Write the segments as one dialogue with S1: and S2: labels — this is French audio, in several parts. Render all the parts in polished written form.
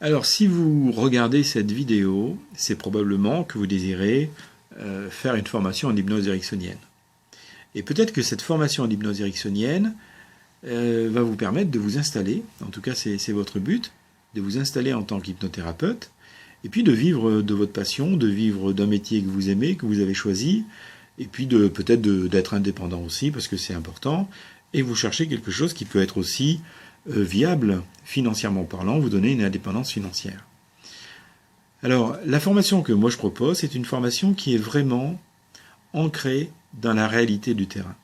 S1: Alors, si vous regardez cette vidéo, c'est probablement que vous désirez faire une formation en hypnose ericksonienne. Et peut-être que cette formation en hypnose ericksonienne va vous permettre de vous installer, en tout cas c'est votre but, de vous installer en tant qu'hypnothérapeute, et puis de vivre de votre passion, de vivre d'un métier que vous aimez, que vous avez choisi, et puis peut-être d'être indépendant aussi, parce que c'est important, et vous cherchez quelque chose qui peut être aussi viable, financièrement parlant, vous donner une indépendance financière. Alors, la formation que moi je propose, c'est une formation qui est vraiment ancrée dans la réalité du terrain.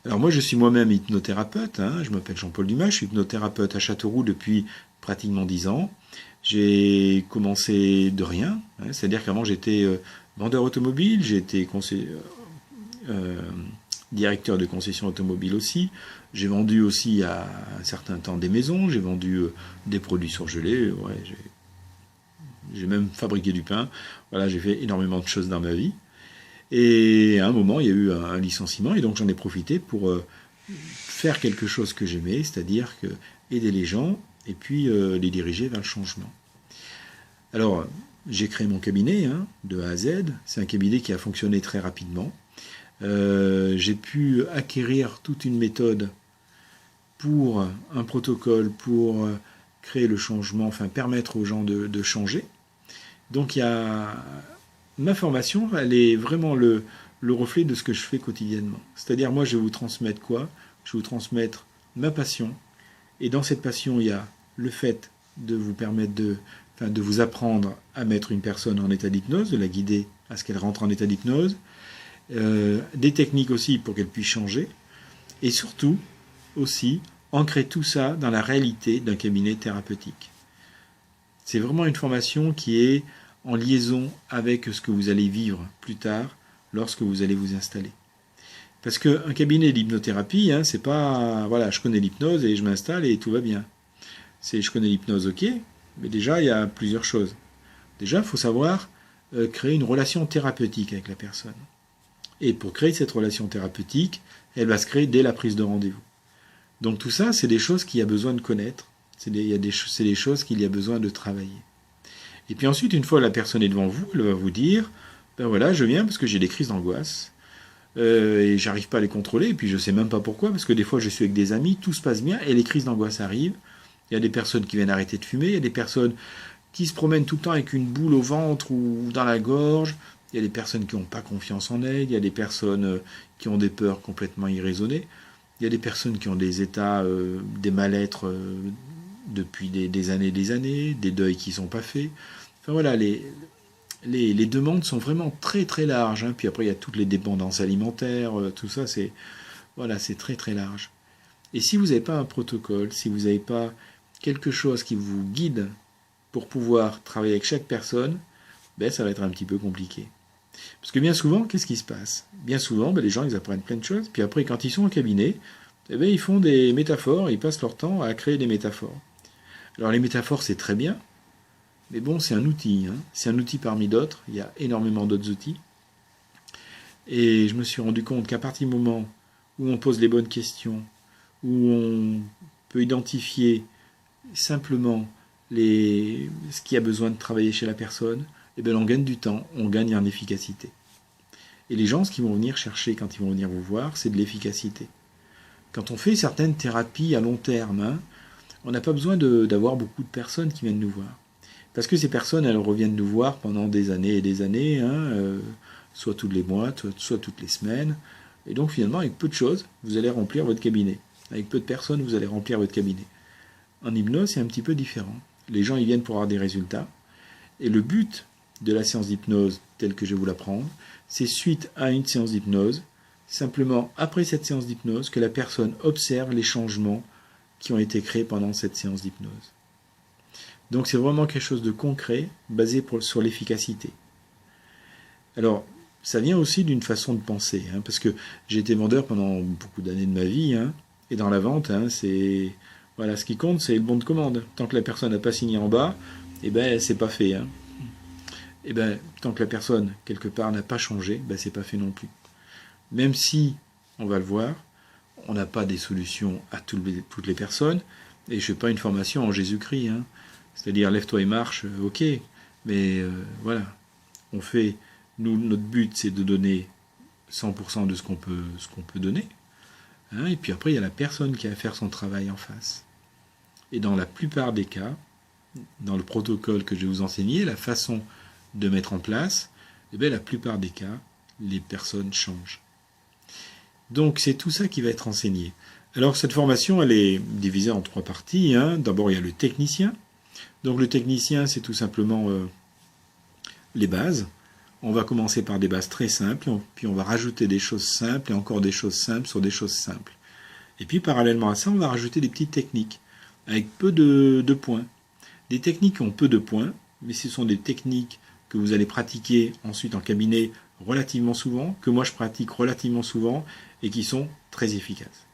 S1: Alors moi je suis moi-même hypnothérapeute, je m'appelle Jean-Paul Dumas, je suis hypnothérapeute à Châteauroux depuis pratiquement 10 ans. J'ai commencé de rien, c'est-à-dire qu'avant j'étais vendeur automobile, j'ai été directeur de concession automobile aussi. J'ai vendu aussi à un certain temps des maisons, j'ai vendu des produits surgelés, j'ai même fabriqué du pain. Voilà, j'ai fait énormément de choses dans ma vie. Et à un moment, il y a eu un licenciement, et donc j'en ai profité pour faire quelque chose que j'aimais, c'est-à-dire aider les gens et puis les diriger vers le changement. Alors, j'ai créé mon cabinet de A à Z. C'est un cabinet qui a fonctionné très rapidement. J'ai pu acquérir toute une méthode pour un protocole, pour créer le changement, enfin permettre aux gens de changer. Donc ma formation, elle est vraiment le reflet de ce que je fais quotidiennement. C'est-à-dire, moi, je vais vous transmettre quoi? Je vais vous transmettre ma passion. Et dans cette passion, il y a le fait de vous permettre de vous apprendre à mettre une personne en état d'hypnose, de la guider à ce qu'elle rentre en état d'hypnose, des techniques aussi pour qu'elle puisse changer, et surtout aussi ancrer tout ça dans la réalité d'un cabinet thérapeutique. C'est vraiment une formation qui est en liaison avec ce que vous allez vivre plus tard lorsque vous allez vous installer. Parce qu'un cabinet d'hypnothérapie, c'est pas, voilà, je connais l'hypnose et je m'installe et tout va bien. Je connais l'hypnose, ok, mais déjà, il y a plusieurs choses. Déjà, il faut savoir créer une relation thérapeutique avec la personne. Et pour créer cette relation thérapeutique, elle va se créer dès la prise de rendez-vous. Donc tout ça, c'est des choses qu'il y a besoin de connaître. C'est des choses qu'il y a besoin de travailler. Et puis ensuite, une fois la personne est devant vous, elle va vous dire, ben voilà, je viens parce que j'ai des crises d'angoisse. Et j'arrive pas à les contrôler, et puis je sais même pas pourquoi, parce que des fois je suis avec des amis, tout se passe bien, et les crises d'angoisse arrivent. Il y a des personnes qui viennent arrêter de fumer, il y a des personnes qui se promènent tout le temps avec une boule au ventre ou dans la gorge, il y a des personnes qui n'ont pas confiance en elles, il y a des personnes qui ont des peurs complètement irraisonnées, il y a des personnes qui ont des états, des mal-être depuis des années, des deuils qui ne sont pas faits. Enfin voilà, les demandes sont vraiment très très larges. Puis après, il y a toutes les dépendances alimentaires, tout ça, c'est très très large. Et si vous n'avez pas un protocole, si vous n'avez pas quelque chose qui vous guide pour pouvoir travailler avec chaque personne, ça va être un petit peu compliqué. Parce que bien souvent, qu'est-ce qui se passe? Bien souvent, les gens, ils apprennent plein de choses, puis après, quand ils sont au cabinet, ils font des métaphores, ils passent leur temps à créer des métaphores. Alors les métaphores, c'est très bien, mais bon, c'est un outil. C'est un outil parmi d'autres, il y a énormément d'autres outils. Et je me suis rendu compte qu'à partir du moment où on pose les bonnes questions, où on peut identifier simplement ce qui a besoin de travailler chez la personne, on gagne du temps, on gagne en efficacité. Et les gens, ce qu'ils vont venir chercher quand ils vont venir vous voir, c'est de l'efficacité. Quand on fait certaines thérapies à long terme, on n'a pas besoin d'avoir beaucoup de personnes qui viennent nous voir. Parce que ces personnes, elles reviennent nous voir pendant des années et des années, soit tous les mois, soit toutes les semaines. Et donc finalement, avec peu de choses, vous allez remplir votre cabinet. Avec peu de personnes, vous allez remplir votre cabinet. En hypnose, c'est un petit peu différent. Les gens, ils viennent pour avoir des résultats. Et le but de la séance d'hypnose, telle que je vais vous l'apprendre, c'est suite à une séance d'hypnose, simplement après cette séance d'hypnose, que la personne observe les changements qui ont été créés pendant cette séance d'hypnose. Donc c'est vraiment quelque chose de concret, basé sur l'efficacité. Alors, ça vient aussi d'une façon de penser, parce que j'ai été vendeur pendant beaucoup d'années de ma vie, et dans la vente, c'est... Voilà, ce qui compte, c'est le bon de commande. Tant que la personne n'a pas signé en bas, c'est pas fait. Tant que la personne, quelque part, n'a pas changé, c'est pas fait non plus. Même si, on va le voir, on n'a pas des solutions à toutes les personnes, et je ne fais pas une formation en Jésus-Christ. C'est-à-dire, lève-toi et marche, ok, mais voilà, on fait, nous, notre but, c'est de donner 100% de ce qu'on peut donner, hein, et puis après, il y a la personne qui a à faire son travail en face. Et dans la plupart des cas, dans le protocole que je vais vous enseigner, la façon de mettre en place, eh bien, la plupart des cas, les personnes changent. Donc c'est tout ça qui va être enseigné. Alors cette formation, elle est divisée en 3 parties, hein. D'abord, il y a le technicien. Donc le technicien, c'est tout simplement les bases. On va commencer par des bases très simples, puis on va rajouter des choses simples et encore des choses simples sur des choses simples. Et puis parallèlement à ça, on va rajouter des petites techniques avec peu de points. Des techniques qui ont peu de points, mais ce sont des techniques que vous allez pratiquer ensuite en cabinet relativement souvent, que moi je pratique relativement souvent et qui sont très efficaces.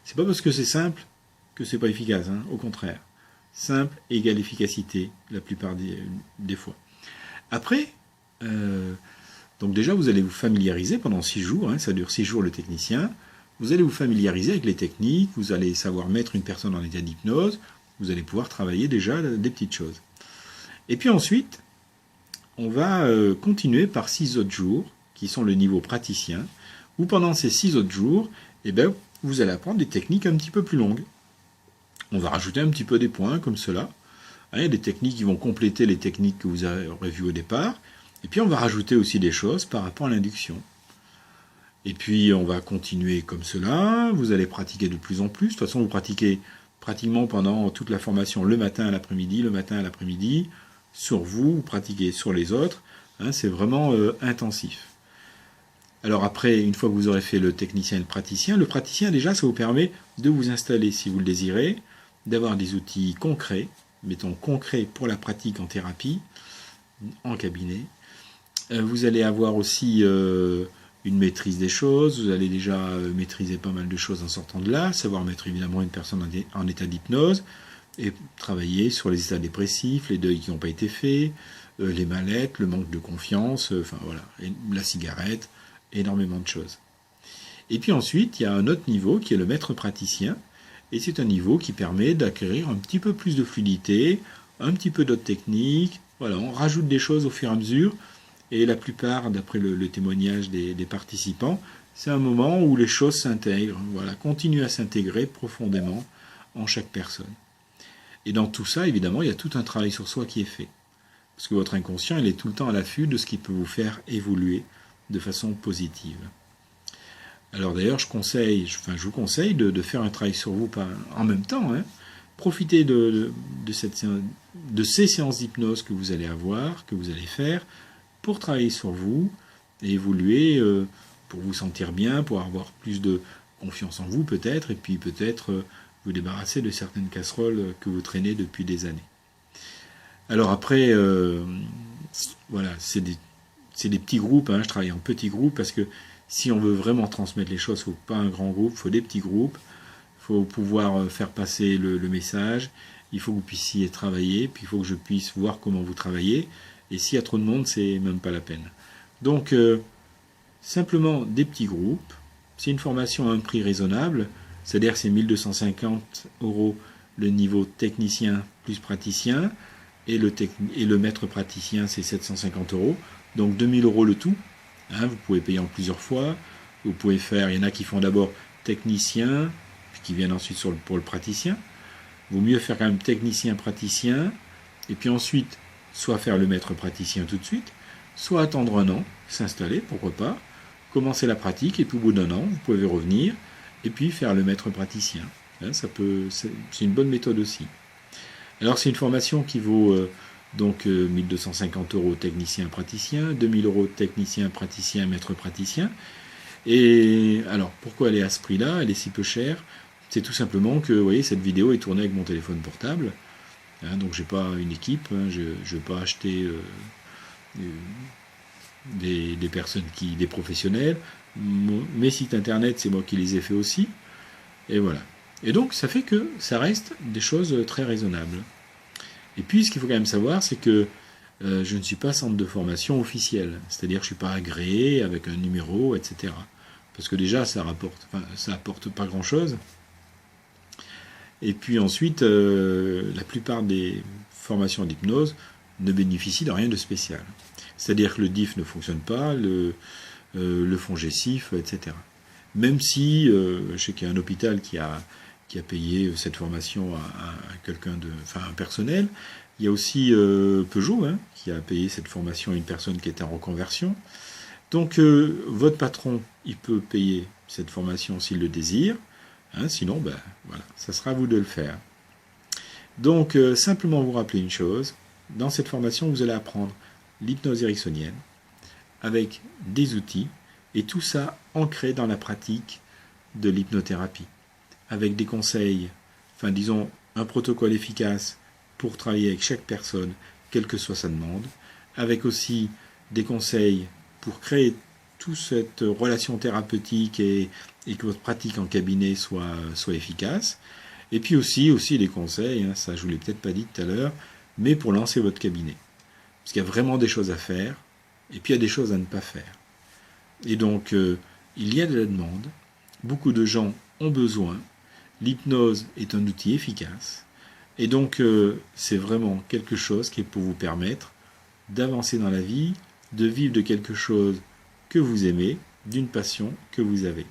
S1: C'est pas parce que c'est simple que c'est pas efficace, hein, au contraire. Simple égale efficacité la plupart des fois. Après, donc déjà vous allez vous familiariser pendant 6 jours, hein, ça dure 6 jours le technicien, vous allez vous familiariser avec les techniques, vous allez savoir mettre une personne en état d'hypnose, vous allez pouvoir travailler déjà des petites choses. Et puis ensuite, on va continuer par 6 autres jours, qui sont le niveau praticien, où pendant ces 6 autres jours, eh ben, vous allez apprendre des techniques un petit peu plus longues. On va rajouter un petit peu des points comme cela. Il y a des techniques qui vont compléter les techniques que vous aurez vues au départ. Et puis on va rajouter aussi des choses par rapport à l'induction. Et puis on va continuer comme cela. Vous allez pratiquer de plus en plus. De toute façon, vous pratiquez pratiquement pendant toute la formation le matin à l'après-midi, sur vous pratiquez sur les autres. Hein, c'est vraiment intensif. Alors après, une fois que vous aurez fait le technicien et le praticien déjà, ça vous permet de vous installer, si vous le désirez, d'avoir des outils concrets, mettons concrets pour la pratique en thérapie, en cabinet. Vous allez avoir aussi une maîtrise des choses, vous allez déjà maîtriser pas mal de choses en sortant de là, savoir mettre évidemment une personne en état d'hypnose, et travailler sur les états dépressifs, les deuils qui n'ont pas été faits, les mal-être, le manque de confiance, enfin voilà, et la cigarette, énormément de choses. Et puis ensuite, il y a un autre niveau qui est le maître praticien, et c'est un niveau qui permet d'acquérir un petit peu plus de fluidité, un petit peu d'autres techniques, voilà, on rajoute des choses au fur et à mesure, et la plupart, d'après le témoignage des participants, c'est un moment où les choses s'intègrent, voilà, continuent à s'intégrer profondément en chaque personne. Et dans tout ça, évidemment, il y a tout un travail sur soi qui est fait. Parce que votre inconscient, il est tout le temps à l'affût de ce qui peut vous faire évoluer de façon positive. Alors d'ailleurs, je vous conseille de faire un travail sur vous en même temps. Hein. Profitez de ces séances d'hypnose que vous allez avoir, que vous allez faire, pour travailler sur vous et évoluer, pour vous sentir bien, pour avoir plus de confiance en vous peut-être, et puis peut-être vous débarrasser de certaines casseroles que vous traînez depuis des années. Alors après, voilà, c'est des petits groupes, hein, je travaille en petits groupes parce que si on veut vraiment transmettre les choses, il ne faut pas un grand groupe, il faut des petits groupes, il faut pouvoir faire passer le message, il faut que vous puissiez travailler, puis il faut que je puisse voir comment vous travaillez, et s'il y a trop de monde, c'est même pas la peine. Donc, simplement des petits groupes, c'est une formation à un prix raisonnable, c'est-à-dire que c'est 1 250 € le niveau technicien plus praticien, et le maître praticien, c'est 750 €, donc 2 000 € le tout. Hein, vous pouvez payer en plusieurs fois. Vous pouvez faire, il y en a qui font d'abord technicien, puis qui viennent ensuite pour le praticien. Il vaut mieux faire quand même technicien, praticien, et puis ensuite, soit faire le maître praticien tout de suite, soit attendre un an, s'installer, pourquoi pas, commencer la pratique, et puis au bout d'un an, vous pouvez revenir, et puis faire le maître praticien. Hein, c'est une bonne méthode aussi. Alors c'est une formation qui vaut donc 1 250 € technicien praticien, 2 000 € technicien praticien maître praticien. Et alors pourquoi elle est à ce prix-là, elle est si peu chère? C'est tout simplement que, vous voyez, cette vidéo est tournée avec mon téléphone portable, hein, donc j'ai pas une équipe, hein, je ne vais pas acheter des personnes des professionnels. Mes sites internet, c'est moi qui les ai fait aussi, et voilà. Et donc ça fait que ça reste des choses très raisonnables. Et puis ce qu'il faut quand même savoir, c'est que je ne suis pas centre de formation officiel, c'est-à-dire que je ne suis pas agréé avec un numéro, etc. Parce que déjà ça apporte pas grand-chose. Et puis ensuite, la plupart des formations d'hypnose ne bénéficient de rien de spécial. C'est-à-dire que le DIF ne fonctionne pas, le fond GESIF, etc. Même si, je sais qu'il y a un hôpital qui a payé cette formation à quelqu'un enfin un personnel. Il y a aussi Peugeot qui a payé cette formation à une personne qui était en reconversion. Donc votre patron, il peut payer cette formation s'il le désire. Sinon, voilà, ça sera à vous de le faire. Donc simplement vous rappeler une chose, dans cette formation, vous allez apprendre l'hypnose ericksonienne avec des outils et tout ça ancré dans la pratique de l'hypnothérapie, avec des conseils, enfin disons un protocole efficace pour travailler avec chaque personne, quelle que soit sa demande, avec aussi des conseils pour créer toute cette relation thérapeutique et que votre pratique en cabinet soit efficace. Et puis aussi des conseils, ça je ne vous l'ai peut-être pas dit tout à l'heure, mais pour lancer votre cabinet. Parce qu'il y a vraiment des choses à faire, et puis il y a des choses à ne pas faire. Et donc, il y a de la demande, beaucoup de gens ont besoin, l'hypnose est un outil efficace, et donc c'est vraiment quelque chose qui est pour vous permettre d'avancer dans la vie, de vivre de quelque chose que vous aimez, d'une passion que vous avez.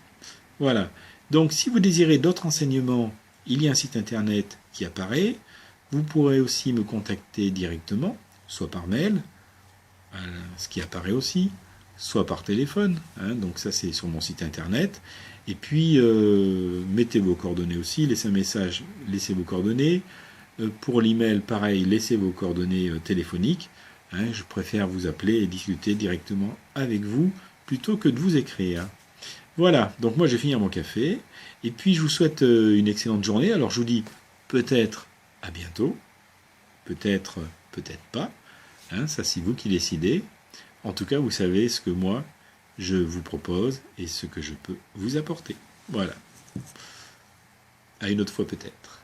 S1: Voilà. Donc, si vous désirez d'autres enseignements, il y a un site internet qui apparaît. Vous pourrez aussi me contacter directement, soit par mail, ce qui apparaît aussi, soit par téléphone. Donc ça, c'est sur mon site internet. Et puis, mettez vos coordonnées aussi, laissez un message, laissez vos coordonnées. Pour l'email, pareil, laissez vos coordonnées téléphoniques. Je préfère vous appeler et discuter directement avec vous plutôt que de vous écrire. Voilà, donc moi je vais finir mon café. Et puis je vous souhaite une excellente journée. Alors je vous dis peut-être à bientôt, peut-être pas. Ça c'est vous qui décidez. En tout cas, vous savez ce que moi je vous propose et ce que je peux vous apporter. Voilà. À une autre fois peut-être.